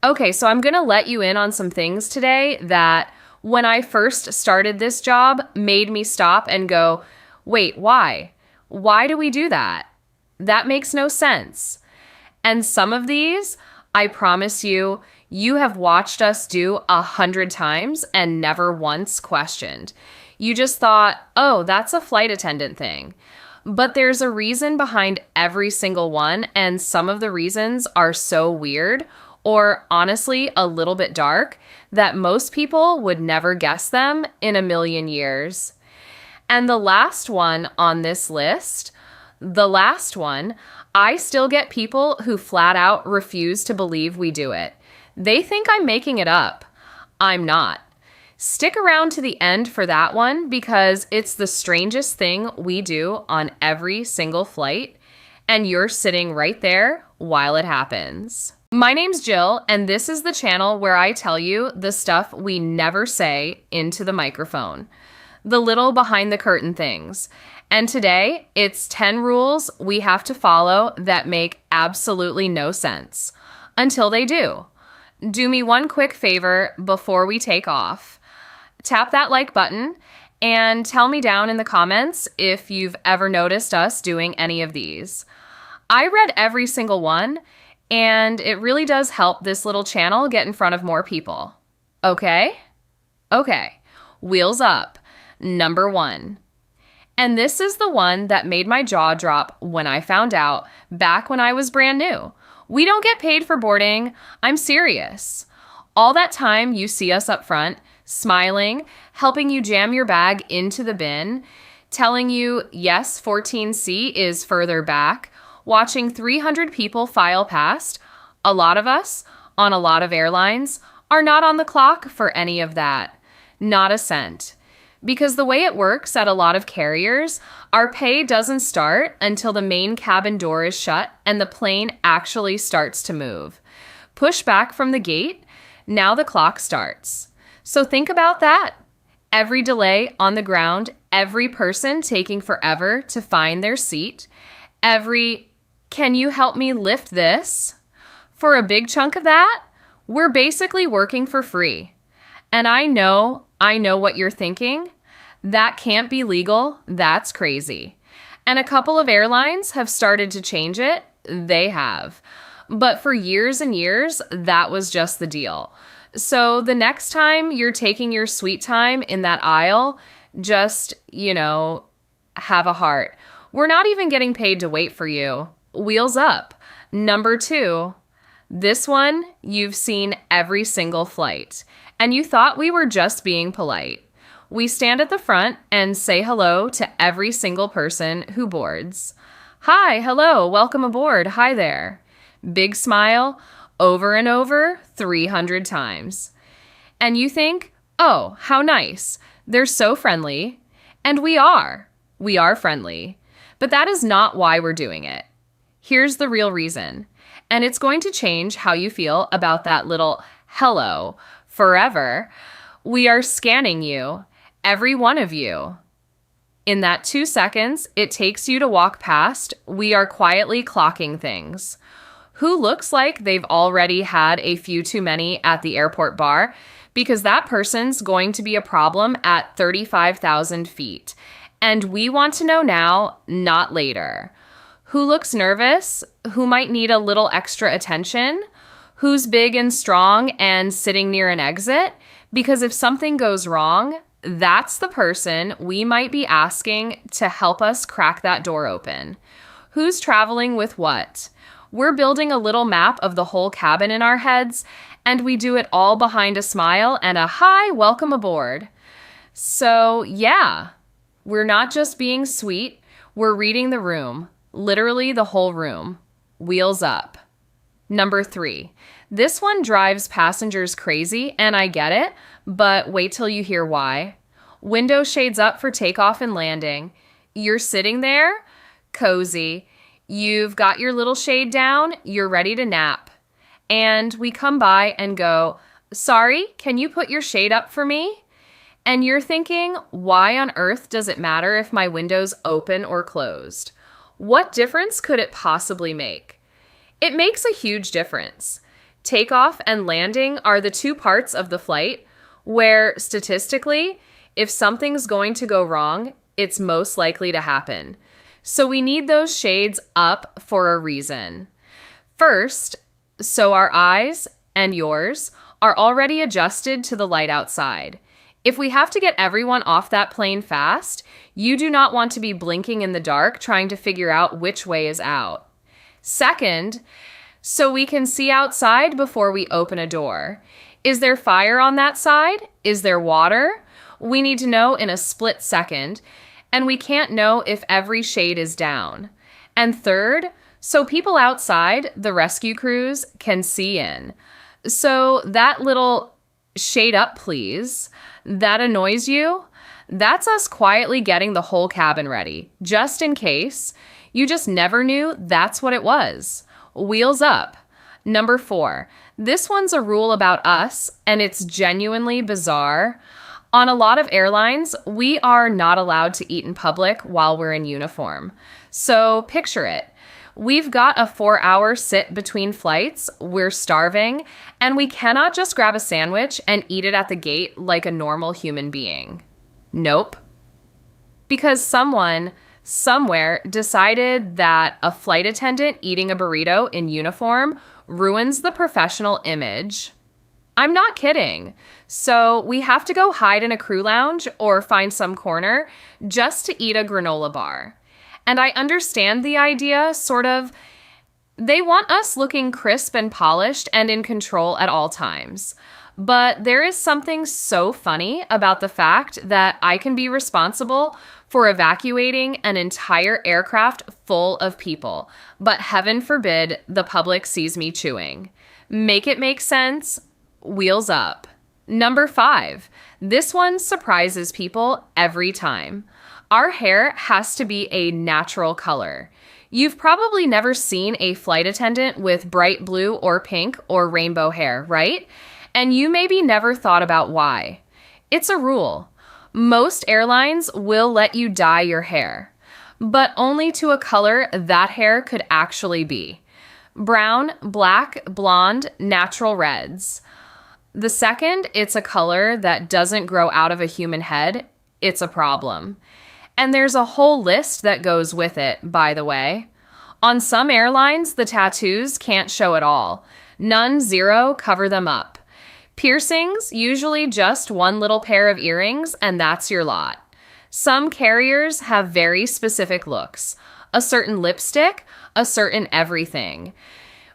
Okay, so I'm going to let you in on some things today that when I first started this job made me stop and go, wait, why? Why do we do that? That makes no sense. And some of these, I promise you, you have watched us do 100 times and never once questioned. You just thought, oh, that's a flight attendant thing. But there's a reason behind every single one, and some of the reasons are so weird or honestly a little bit dark that most people would never guess them in a million years. And the last one on this list, the last one, I still get people who flat out refuse to believe we do it. They think I'm making it up. I'm not. Stick around to the end for that one because it's the strangest thing we do on every single flight, and you're sitting right there while it happens. My name's Jill, and this is the channel where I tell you the stuff we never say into the microphone, the little behind the curtain things. And today, it's 10 rules we have to follow that make absolutely no sense until they do. Do me one quick favor before we take off. Tap that like button and tell me down in the comments if you've ever noticed us doing any of these. I read every single one, and it really does help this little channel get in front of more people. Okay? Okay. Wheels up. Number 1. And this is the one that made my jaw drop when I found out back when I was brand new. We don't get paid for boarding. I'm serious. All that time you see us up front, smiling, helping you jam your bag into the bin, telling you, yes, 14C is further back, watching 300 people file past, a lot of us, on a lot of airlines, are not on the clock for any of that. Not a cent. Because the way it works at a lot of carriers, our pay doesn't start until the main cabin door is shut and the plane actually starts to move. Push back from the gate, now the clock starts. So think about that. Every delay on the ground, every person taking forever to find their seat, every "can you help me lift this?" For a big chunk of that, we're basically working for free. And I know what you're thinking. That can't be legal. That's crazy. And a couple of airlines have started to change it. They have. But for years and years, that was just the deal. So the next time you're taking your sweet time in that aisle, just, have a heart. We're not even getting paid to wait for you. Wheels up. Number 2. This one you've seen every single flight, and you thought we were just being polite. We stand at the front and say hello to every single person who boards. Hi, hello, welcome aboard, hi there. Big smile, over and over, 300 times. And you think, oh, how nice. They're so friendly. And we are. We are friendly. But that is not why we're doing it. Here's the real reason. And it's going to change how you feel about that little hello forever. We are scanning you, every one of you. In that 2 seconds it takes you to walk past, we are quietly clocking things. Who looks like they've already had a few too many at the airport bar? Because that person's going to be a problem at 35,000 feet. And we want to know now, not later. Who looks nervous? Who might need a little extra attention? Who's big and strong and sitting near an exit? Because if something goes wrong, that's the person we might be asking to help us crack that door open. Who's traveling with what? We're building a little map of the whole cabin in our heads, and we do it all behind a smile and a "hi, welcome aboard." So yeah, we're not just being sweet, we're reading the room. Literally the whole room. Wheels up. Number 3. This one drives passengers crazy, and I get it, but wait till you hear why. Window shades up for takeoff and landing. You're sitting there, cozy. You've got your little shade down, you're ready to nap. And we come by and go, "Sorry, can you put your shade up for me?" And you're thinking, why on earth does it matter if my window's open or closed? What difference could it possibly make? It makes a huge difference. Takeoff and landing are the two parts of the flight where, statistically, if something's going to go wrong, it's most likely to happen. So we need those shades up for a reason. First, so our eyes and yours are already adjusted to the light outside. If we have to get everyone off that plane fast, you do not want to be blinking in the dark trying to figure out which way is out. Second, so we can see outside before we open a door. Is there fire on that side? Is there water? We need to know in a split second, and we can't know if every shade is down. And third, so people outside, the rescue crews, can see in. So that little shade up, please, that annoys you, that's us quietly getting the whole cabin ready, just in case. You just never knew that's what it was. Wheels up. Number 4. This one's a rule about us, and it's genuinely bizarre. On a lot of airlines, we are not allowed to eat in public while we're in uniform. So picture it. We've got a 4-hour sit between flights, we're starving, and we cannot just grab a sandwich and eat it at the gate like a normal human being. Nope. Because someone, somewhere, decided that a flight attendant eating a burrito in uniform ruins the professional image. I'm not kidding. So we have to go hide in a crew lounge or find some corner just to eat a granola bar. And I understand the idea, sort of. They want us looking crisp and polished and in control at all times. But there is something so funny about the fact that I can be responsible for evacuating an entire aircraft full of people, but heaven forbid the public sees me chewing. Make it make sense. Wheels up. Number 5. This one surprises people every time. Our hair has to be a natural color. You've probably never seen a flight attendant with bright blue or pink or rainbow hair, right? And you maybe never thought about why. It's a rule. Most airlines will let you dye your hair, but only to a color that hair could actually be. Brown, black, blonde, natural reds. The second it's a color that doesn't grow out of a human head, it's a problem. And there's a whole list that goes with it, by the way. On some airlines, the tattoos can't show at all. None, 0, cover them up. Piercings, usually just one little pair of earrings, and that's your lot. Some carriers have very specific looks. A certain lipstick, a certain everything.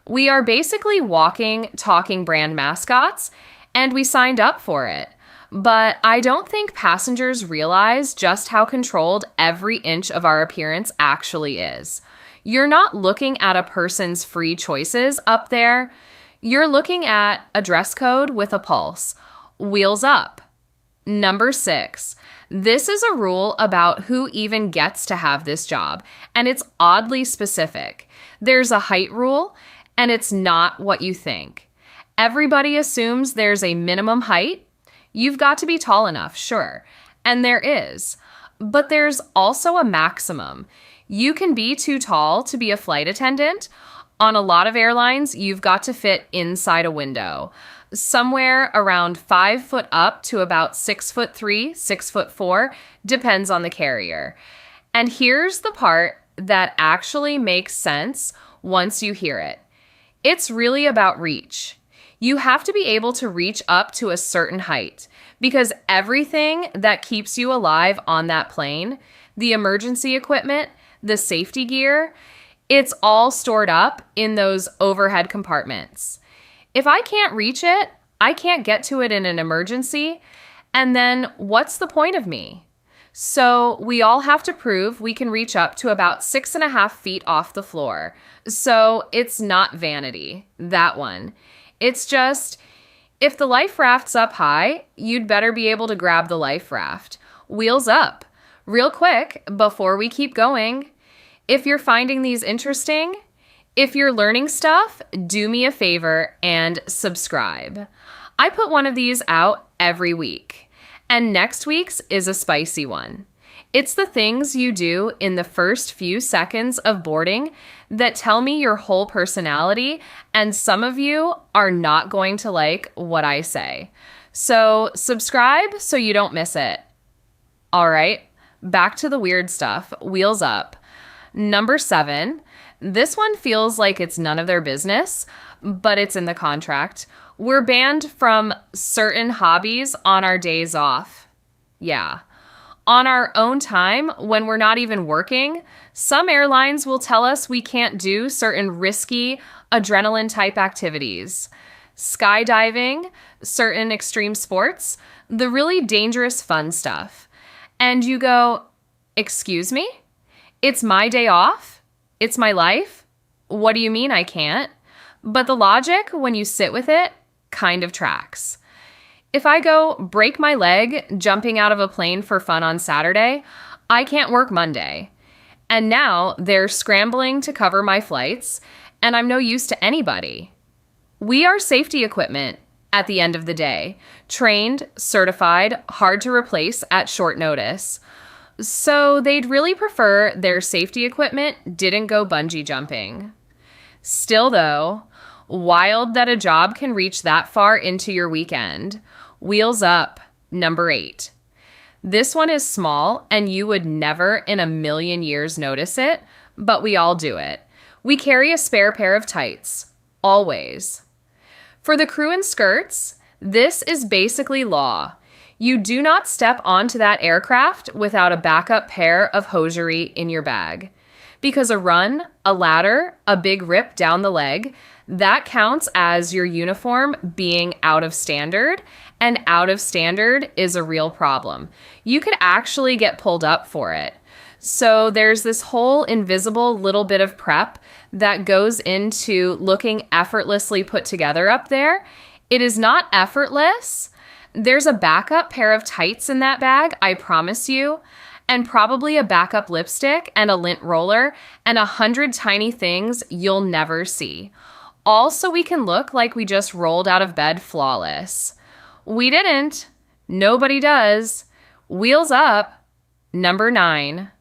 We are basically walking, talking brand mascots, and we signed up for it. But I don't think passengers realize just how controlled every inch of our appearance actually is. You're not looking at a person's free choices up there. You're looking at a dress code with a pulse. Wheels up. Number 6. This is a rule about who even gets to have this job, and it's oddly specific. There's a height rule, and it's not what you think. Everybody assumes there's a minimum height. You've got to be tall enough, sure, and there is. But there's also a maximum. You can be too tall to be a flight attendant. On a lot of airlines, you've got to fit inside a window. Somewhere around 5 foot up to about 6'3", 6'4", depends on the carrier. And here's the part that actually makes sense once you hear it. It's really about reach. You have to be able to reach up to a certain height because everything that keeps you alive on that plane, the emergency equipment, the safety gear, it's all stored up in those overhead compartments. If I can't reach it, I can't get to it in an emergency, and then what's the point of me? So we all have to prove we can reach up to about 6.5 feet off the floor. So it's not vanity, that one. It's just, if the life raft's up high, you'd better be able to grab the life raft. Wheels up. Real quick, before we keep going, if you're finding these interesting, if you're learning stuff, do me a favor and subscribe. I put one of these out every week, and next week's is a spicy one. It's the things you do in the first few seconds of boarding that tell me your whole personality, and some of you are not going to like what I say. So subscribe so you don't miss it. All right, back to the weird stuff. Wheels up. Number 7. This one feels like it's none of their business, but it's in the contract. We're banned from certain hobbies on our days off. Yeah. On our own time, when we're not even working, some airlines will tell us we can't do certain risky adrenaline-type activities. Skydiving, certain extreme sports, the really dangerous fun stuff. And you go, excuse me? It's my day off? It's my life? What do you mean I can't? But the logic, when you sit with it, kind of tracks. If I go break my leg jumping out of a plane for fun on Saturday, I can't work Monday. And now they're scrambling to cover my flights, and I'm no use to anybody. We are safety equipment at the end of the day, trained, certified, hard to replace at short notice. So they'd really prefer their safety equipment didn't go bungee jumping. Still though, wild that a job can reach that far into your weekend. Wheels up, number 8. This one is small and you would never in a million years notice it, but we all do it. We carry a spare pair of tights, always. For the crew and skirts, this is basically law. You do not step onto that aircraft without a backup pair of hosiery in your bag. Because a run, a ladder, a big rip down the leg, that counts as your uniform being out of standard, and out of standard is a real problem. You could actually get pulled up for it. So there's this whole invisible little bit of prep that goes into looking effortlessly put together up there. It is not effortless. There's a backup pair of tights in that bag, I promise you, and probably a backup lipstick and a lint roller and 100 tiny things you'll never see. All so we can look like we just rolled out of bed flawless. We didn't. Nobody does. Wheels up. Number 9.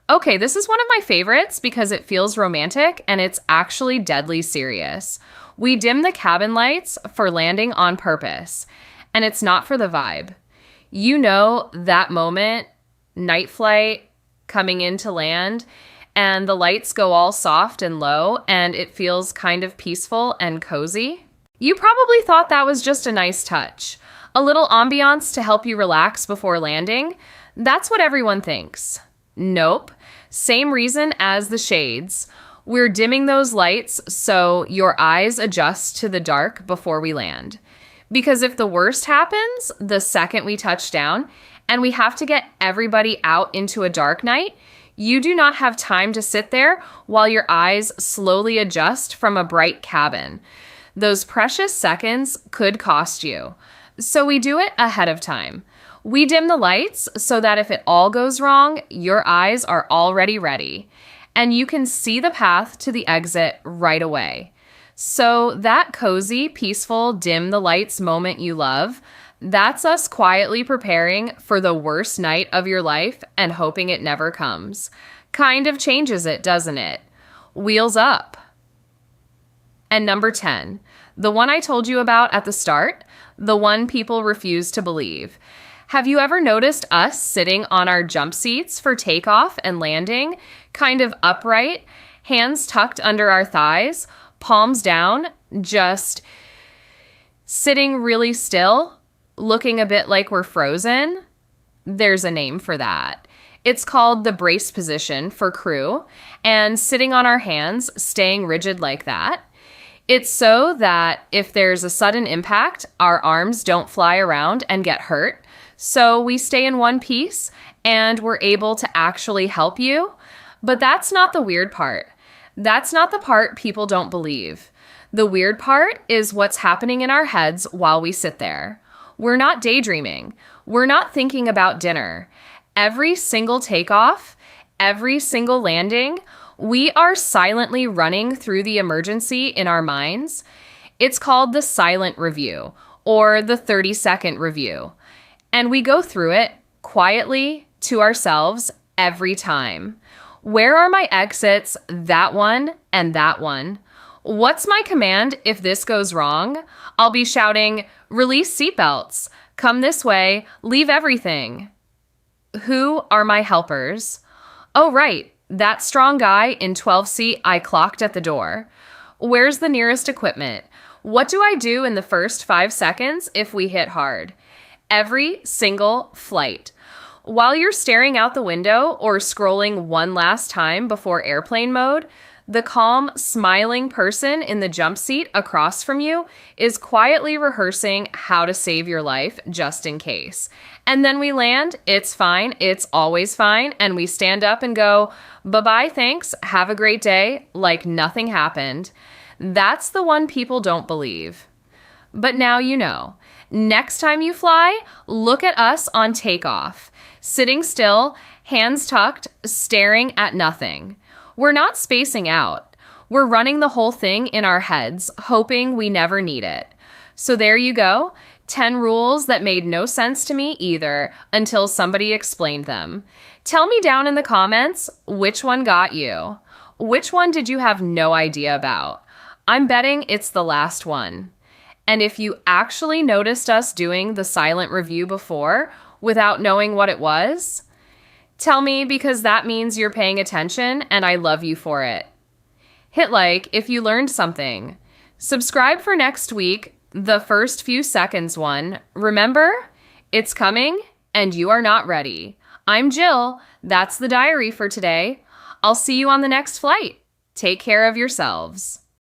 Okay, this is one of my favorites because it feels romantic and it's actually deadly serious. We dim the cabin lights for landing on purpose, and it's not for the vibe. You know that moment, night flight, coming in to land, and the lights go all soft and low, and it feels kind of peaceful and cozy. You probably thought that was just a nice touch. A little ambiance to help you relax before landing. That's what everyone thinks. Nope. Same reason as the shades. We're dimming those lights so your eyes adjust to the dark before we land. Because if the worst happens the second we touch down and we have to get everybody out into a dark night, you do not have time to sit there while your eyes slowly adjust from a bright cabin. Those precious seconds could cost you. So we do it ahead of time. We dim the lights so that if it all goes wrong, your eyes are already ready, and you can see the path to the exit right away. So that cozy, peaceful, dim the lights moment you love, that's us quietly preparing for the worst night of your life and hoping it never comes. Kind of changes it, doesn't it? Wheels up. And number 10, the one I told you about at the start, the one people refuse to believe. Have you ever noticed us sitting on our jump seats for takeoff and landing, kind of upright, hands tucked under our thighs, palms down, just sitting really still, looking a bit like we're frozen? There's a name for that. It's called the brace position for crew, and sitting on our hands, staying rigid like that. It's so that if there's a sudden impact, our arms don't fly around and get hurt. So we stay in one piece and we're able to actually help you. But that's not the weird part. That's not the part people don't believe. The weird part is what's happening in our heads while we sit there. We're not daydreaming. We're not thinking about dinner. Every single takeoff, every single landing, we are silently running through the emergency in our minds. It's called the silent review or the 30-second review. And we go through it quietly, to ourselves every time. Where are my exits? That one and that one. What's my command if this goes wrong? I'll be shouting, release seatbelts, come this way, leave everything. Who are my helpers? Oh, right, that strong guy in 12C I clocked at the door. Where's the nearest equipment? What do I do in the first 5 seconds if we hit hard? Every single flight. While you're staring out the window or scrolling one last time before airplane mode, the calm, smiling person in the jump seat across from you is quietly rehearsing how to save your life just in case. And then we land, it's fine, it's always fine, and we stand up and go, bye-bye, thanks, have a great day, like nothing happened. That's the one people don't believe. But now you know. Next time you fly, look at us on takeoff, sitting still, hands tucked, staring at nothing. We're not spacing out. We're running the whole thing in our heads, hoping we never need it. So there you go, 10 rules that made no sense to me either until somebody explained them. Tell me down in the comments which one got you. Which one did you have no idea about? I'm betting it's the last one. And if you actually noticed us doing the silent review before without knowing what it was, tell me, because that means you're paying attention and I love you for it. Hit like if you learned something. Subscribe for next week, the first few seconds one. Remember, it's coming and you are not ready. I'm Jill. That's the diary for today. I'll see you on the next flight. Take care of yourselves.